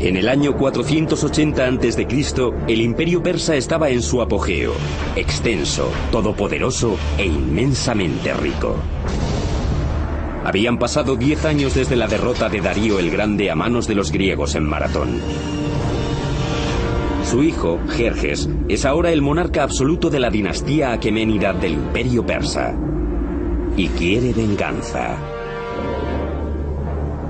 En el año 480 a.C., el imperio persa estaba en su apogeo, extenso, todopoderoso e inmensamente rico. Habían pasado 10 años desde la derrota de Darío el Grande a manos de los griegos en Maratón. Su hijo, Jerjes, es ahora el monarca absoluto de la dinastía aqueménida del imperio persa. Y quiere venganza.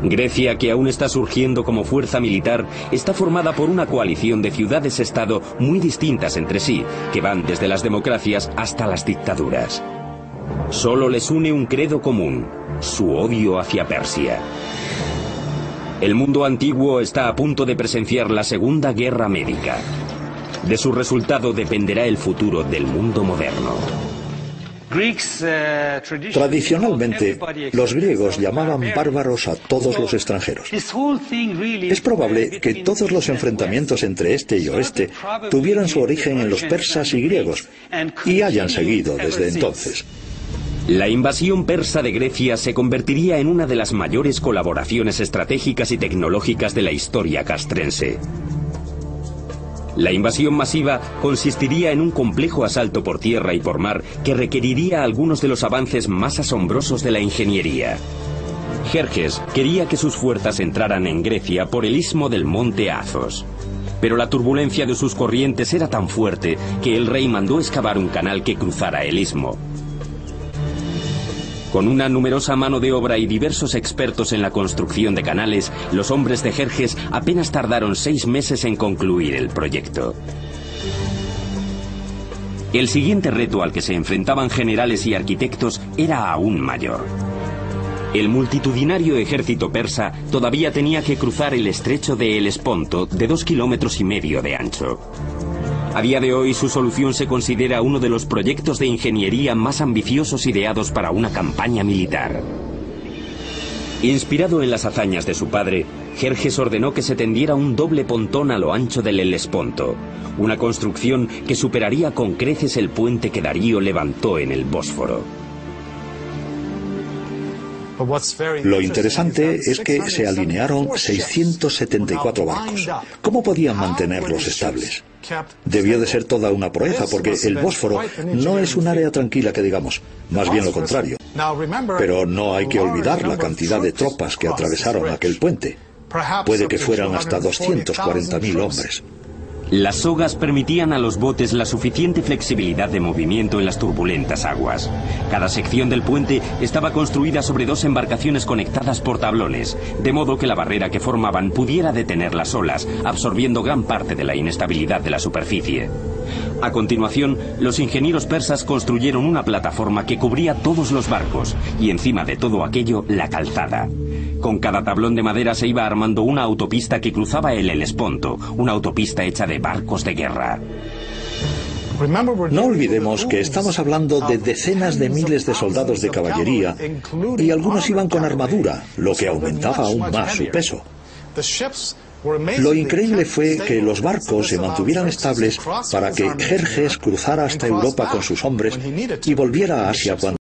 Grecia, que aún está surgiendo como fuerza militar, está formada por una coalición de ciudades-estado muy distintas entre sí, que van desde las democracias hasta las dictaduras. Solo les une un credo común: su odio hacia Persia. El mundo antiguo está a punto de presenciar la Segunda Guerra Médica. De su resultado dependerá el futuro del mundo moderno. Tradicionalmente, los griegos llamaban bárbaros a todos los extranjeros. Es probable que todos los enfrentamientos entre este y oeste tuvieran su origen en los persas y griegos y hayan seguido desde entonces. La invasión persa de Grecia se convertiría en una de las mayores colaboraciones estratégicas y tecnológicas de la historia castrense. La invasión masiva consistiría en un complejo asalto por tierra y por mar que requeriría algunos de los avances más asombrosos de la ingeniería. Jerjes quería que sus fuerzas entraran en Grecia por el istmo del monte Athos. Pero la turbulencia de sus corrientes era tan fuerte que el rey mandó excavar un canal que cruzara el istmo. Con una numerosa mano de obra y diversos expertos en la construcción de canales, los hombres de Jerjes apenas tardaron 6 meses en concluir el proyecto. El siguiente reto al que se enfrentaban generales y arquitectos era aún mayor. El multitudinario ejército persa todavía tenía que cruzar el estrecho de Helesponto, de 2,5 kilómetros de ancho. A día de hoy, su solución se considera uno de los proyectos de ingeniería más ambiciosos ideados para una campaña militar. Inspirado en las hazañas de su padre, Jerjes ordenó que se tendiera un doble pontón a lo ancho del Helesponto, una construcción que superaría con creces el puente que Darío levantó en el Bósforo. Lo interesante es que se alinearon 674 barcos. ¿Cómo podían mantenerlos estables? Debió de ser toda una proeza, porque el Bósforo no es un área tranquila que digamos, más bien lo contrario. Pero no hay que olvidar la cantidad de tropas que atravesaron aquel puente. Puede que fueran hasta 240.000 hombres. Las sogas permitían a los botes la suficiente flexibilidad de movimiento en las turbulentas aguas. Cada sección del puente estaba construida sobre 2 embarcaciones conectadas por tablones, de modo que la barrera que formaban pudiera detener las olas, absorbiendo gran parte de la inestabilidad de la superficie. A continuación, los ingenieros persas construyeron una plataforma que cubría todos los barcos, y encima de todo aquello, la calzada. Con cada tablón de madera se iba armando una autopista que cruzaba el Helesponto, una autopista hecha de barcos de guerra. No olvidemos que estamos hablando de decenas de miles de soldados de caballería, y algunos iban con armadura, lo que aumentaba aún más su peso. Lo increíble fue que los barcos se mantuvieran estables para que Jerjes cruzara hasta Europa con sus hombres y volviera a Asia cuando...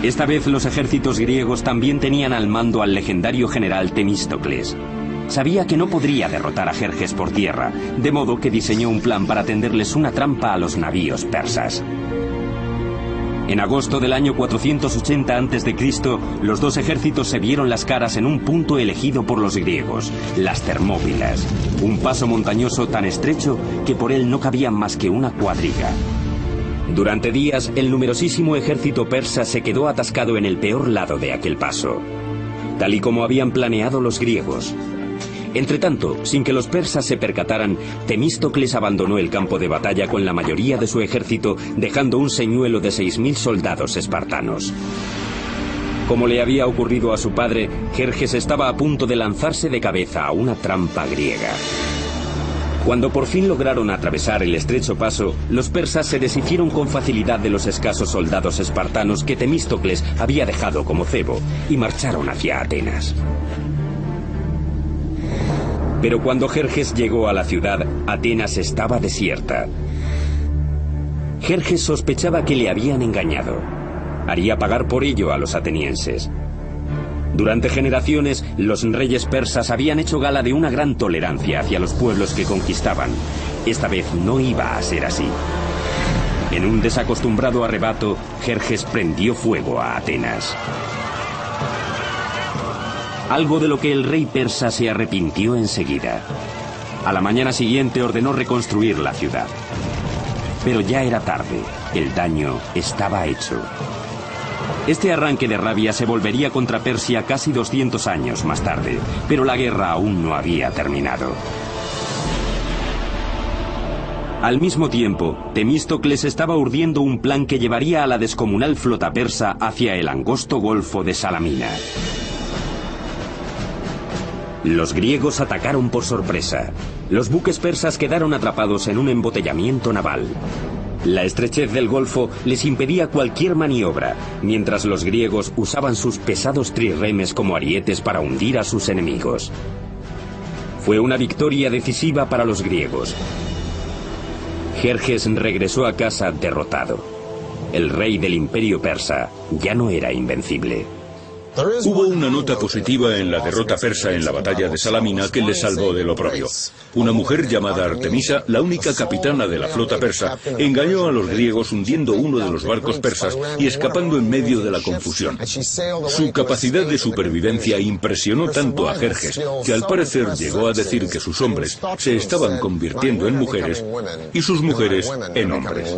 Esta vez los ejércitos griegos también tenían al mando al legendario general Temístocles. Sabía que no podría derrotar a Jerjes por tierra, de modo que diseñó un plan para tenderles una trampa a los navíos persas. En agosto del año 480 a.C., los dos ejércitos se vieron las caras en un punto elegido por los griegos, las Termópilas, un paso montañoso tan estrecho que por él no cabía más que una cuadriga. Durante días, el numerosísimo ejército persa se quedó atascado en el peor lado de aquel paso, tal y como habían planeado los griegos. Entretanto, sin que los persas se percataran, Temístocles abandonó el campo de batalla con la mayoría de su ejército, dejando un señuelo de 6.000 soldados espartanos. Como le había ocurrido a su padre, Jerjes estaba a punto de lanzarse de cabeza a una trampa griega. Cuando por fin lograron atravesar el estrecho paso, los persas se deshicieron con facilidad de los escasos soldados espartanos que Temístocles había dejado como cebo y marcharon hacia Atenas. Pero cuando Jerjes llegó a la ciudad, Atenas estaba desierta. Jerjes sospechaba que le habían engañado. Haría pagar por ello a los atenienses. Durante generaciones, los reyes persas habían hecho gala de una gran tolerancia hacia los pueblos que conquistaban. Esta vez no iba a ser así. En un desacostumbrado arrebato, Jerjes prendió fuego a Atenas. Algo de lo que el rey persa se arrepintió enseguida. A la mañana siguiente ordenó reconstruir la ciudad. Pero ya era tarde, el daño estaba hecho. Este arranque de rabia se volvería contra Persia casi 200 años más tarde, pero la guerra aún no había terminado. Al mismo tiempo, Temístocles estaba urdiendo un plan que llevaría a la descomunal flota persa hacia el angosto golfo de Salamina. Los griegos atacaron por sorpresa. Los buques persas quedaron atrapados en un embotellamiento naval. La estrechez del golfo les impedía cualquier maniobra, mientras los griegos usaban sus pesados trirremes como arietes para hundir a sus enemigos. Fue una victoria decisiva para los griegos. Jerjes regresó a casa derrotado. El rey del imperio persa ya no era invencible. Hubo una nota positiva en la derrota persa en la batalla de Salamina que le salvó del oprobio. Una mujer llamada Artemisa, la única capitana de la flota persa, engañó a los griegos hundiendo uno de los barcos persas y escapando en medio de la confusión. Su capacidad de supervivencia impresionó tanto a Jerjes que al parecer llegó a decir que sus hombres se estaban convirtiendo en mujeres y sus mujeres en hombres.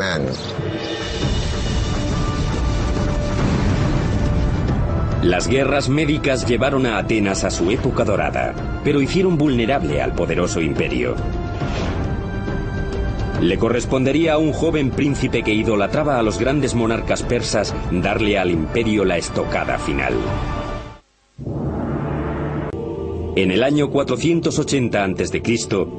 Las guerras médicas llevaron a Atenas a su época dorada, pero hicieron vulnerable al poderoso imperio. Le correspondería a un joven príncipe que idolatraba a los grandes monarcas persas darle al imperio la estocada final. En el año 480 a.C.,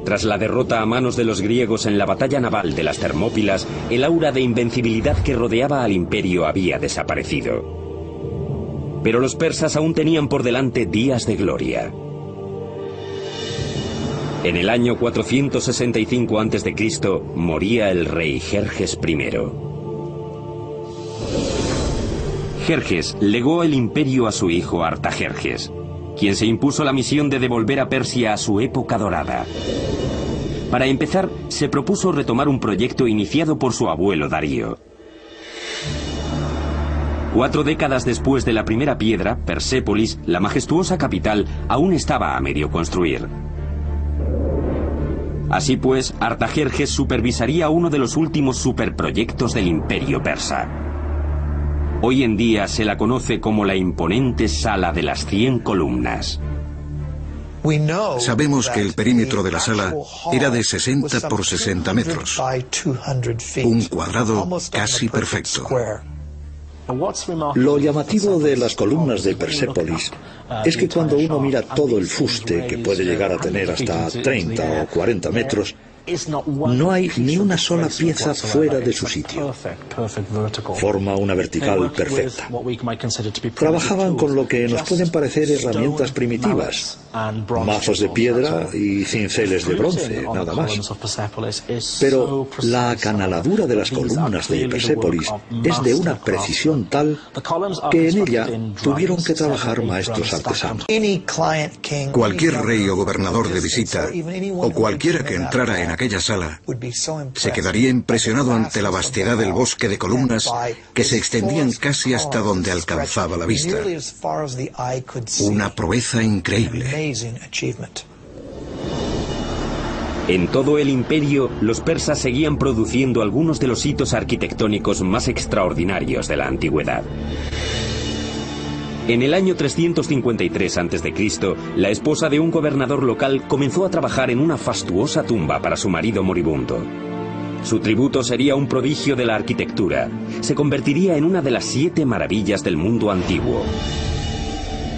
tras la derrota a manos de los griegos en la batalla naval de las Termópilas, el aura de invencibilidad que rodeaba al imperio había desaparecido. Pero los persas aún tenían por delante días de gloria. En el año 465 a.C. moría el rey Jerjes I. Jerjes legó el imperio a su hijo Artajerjes, quien se impuso la misión de devolver a Persia a su época dorada. Para empezar, se propuso retomar un proyecto iniciado por su abuelo Darío. 4 décadas después de la primera piedra, Persépolis, la majestuosa capital, aún estaba a medio construir. Así pues, Artajerjes supervisaría uno de los últimos superproyectos del imperio persa. Hoy en día se la conoce como la imponente Sala de las 100 columnas. Sabemos que el perímetro de la sala era de 60 por 60 metros, un cuadrado casi perfecto. Lo llamativo de las columnas de Persépolis es que cuando uno mira todo el fuste, que puede llegar a tener hasta 30 o 40 metros, no hay ni una sola pieza fuera de su sitio. Forma una vertical perfecta. Trabajaban con lo que nos pueden parecer herramientas primitivas, mazos de piedra y cinceles de bronce, nada más. Pero la acanaladura de las columnas de Persépolis es de una precisión tal que en ella tuvieron que trabajar maestros artesanos. Cualquier rey o gobernador de visita, o cualquiera que entrara en aquella sala, se quedaría impresionado ante la vastedad del bosque de columnas que se extendían casi hasta donde alcanzaba la vista. Una proeza increíble. En todo el imperio, los persas seguían produciendo algunos de los hitos arquitectónicos más extraordinarios de la antigüedad. En el año 353 a.C., la esposa de un gobernador local comenzó a trabajar en una fastuosa tumba para su marido moribundo. Su tributo sería un prodigio de la arquitectura. Se convertiría en una de las 7 maravillas del mundo antiguo: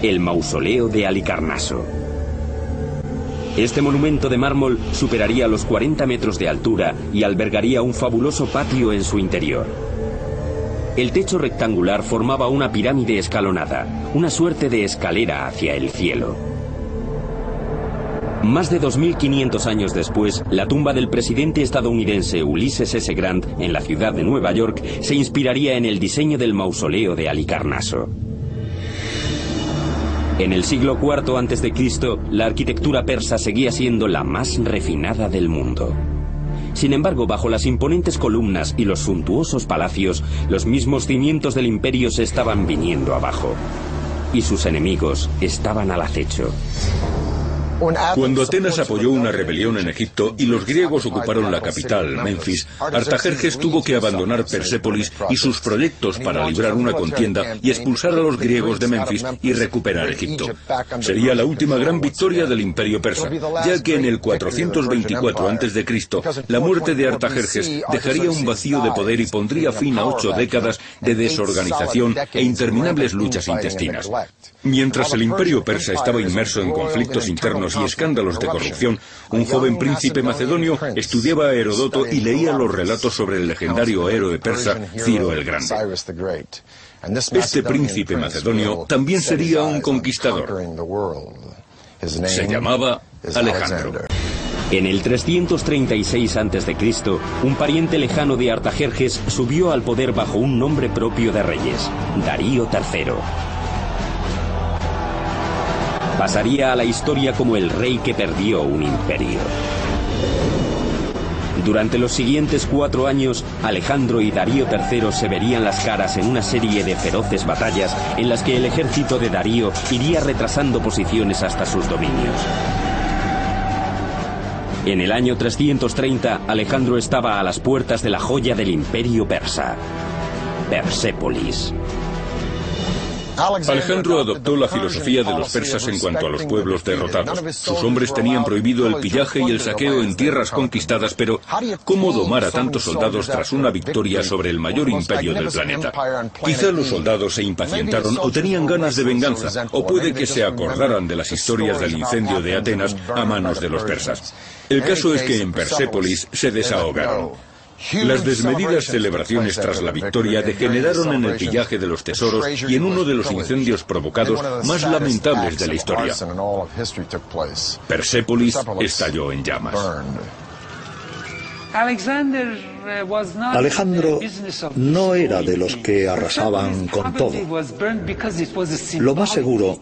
el mausoleo de Halicarnaso. Este monumento de mármol superaría los 40 metros de altura y albergaría un fabuloso patio en su interior. El techo rectangular formaba una pirámide escalonada, una suerte de escalera hacia el cielo. Más de 2500 años después, la tumba del presidente estadounidense Ulysses S. Grant en la ciudad de Nueva York se inspiraría en el diseño del mausoleo de Halicarnaso. En el siglo IV a.C., la arquitectura persa seguía siendo la más refinada del mundo. Sin embargo, bajo las imponentes columnas y los suntuosos palacios, los mismos cimientos del imperio se estaban viniendo abajo. Y sus enemigos estaban al acecho. Cuando Atenas apoyó una rebelión en Egipto y los griegos ocuparon la capital, Menfis, Artajerjes tuvo que abandonar Persépolis y sus proyectos para librar una contienda y expulsar a los griegos de Menfis y recuperar Egipto. Sería la última gran victoria del imperio persa, ya que en el 424 a.C., la muerte de Artajerjes dejaría un vacío de poder y pondría fin a 8 décadas de desorganización e interminables luchas intestinas. Mientras el imperio persa estaba inmerso en conflictos internos y escándalos de corrupción, un joven príncipe macedonio estudiaba a Heródoto y leía los relatos sobre el legendario héroe persa Ciro el Grande. Este príncipe macedonio también sería un conquistador. Se llamaba Alejandro. En el 336 a.C., un pariente lejano de Artajerjes subió al poder bajo un nombre propio de reyes, Darío III. Pasaría a la historia como el rey que perdió un imperio. Durante los siguientes 4 años, Alejandro y Darío III se verían las caras en una serie de feroces batallas en las que el ejército de Darío iría retrasando posiciones hasta sus dominios. En el año 330, Alejandro estaba a las puertas de la joya del imperio persa, Persépolis. Alejandro adoptó la filosofía de los persas en cuanto a los pueblos derrotados. Sus hombres tenían prohibido el pillaje y el saqueo en tierras conquistadas, pero ¿cómo domar a tantos soldados tras una victoria sobre el mayor imperio del planeta? Quizá los soldados se impacientaron o tenían ganas de venganza, o puede que se acordaran de las historias del incendio de Atenas a manos de los persas. El caso es que en Persépolis se desahogaron. Las desmedidas celebraciones tras la victoria degeneraron en el pillaje de los tesoros y en uno de los incendios provocados más lamentables de la historia. Persépolis estalló en llamas. Alejandro no era de los que arrasaban con todo. Lo más seguro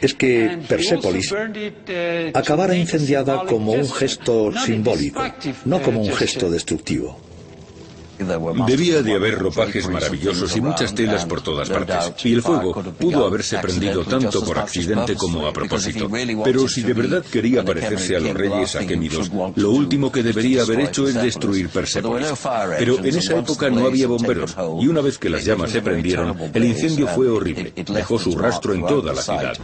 es que Persépolis acabara incendiada como un gesto simbólico, no como un gesto destructivo. Debía de haber ropajes maravillosos y muchas telas por todas partes, y el fuego pudo haberse prendido tanto por accidente como a propósito. Pero si de verdad quería parecerse a los reyes aquémidos, lo último que debería haber hecho es destruir Persépolis. Pero en esa época no había bomberos, y una vez que las llamas se prendieron, el incendio fue horrible, dejó su rastro en toda la ciudad.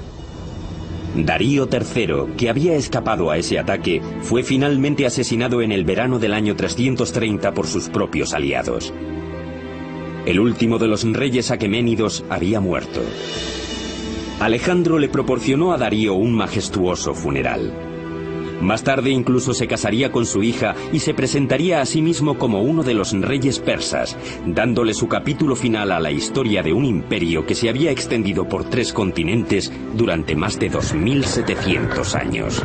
Darío III, que había escapado a ese ataque, fue finalmente asesinado en el verano del año 330 por sus propios aliados. El último de los reyes aqueménidos había muerto. Alejandro le proporcionó a Darío un majestuoso funeral. Más tarde incluso se casaría con su hija y se presentaría a sí mismo como uno de los reyes persas, dándole su capítulo final a la historia de un imperio que se había extendido por 3 continentes durante más de 2700 años.